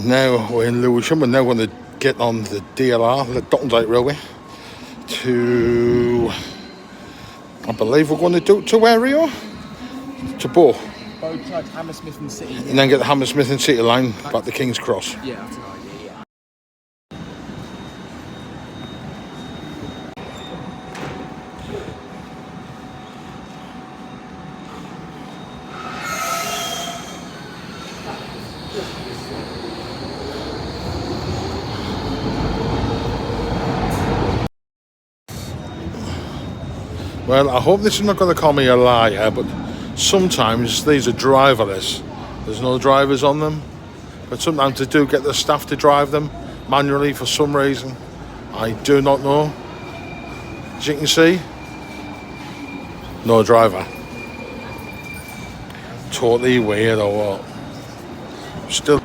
Now we're in Lewisham. We're now going to get on the DLR, the Docklands Railway, to, I believe we're going to do to where, Rio? To Bow. Bow to Hammersmith and City. And then get the Hammersmith and City line back to King's Cross. Yeah, that's an idea, yeah. Well, I hope this is not going to call me a liar, but sometimes these are driverless. There's no drivers on them, but sometimes they do get the staff to drive them manually for some reason. I do not know. As you can see, no driver. Totally weird or what? Still.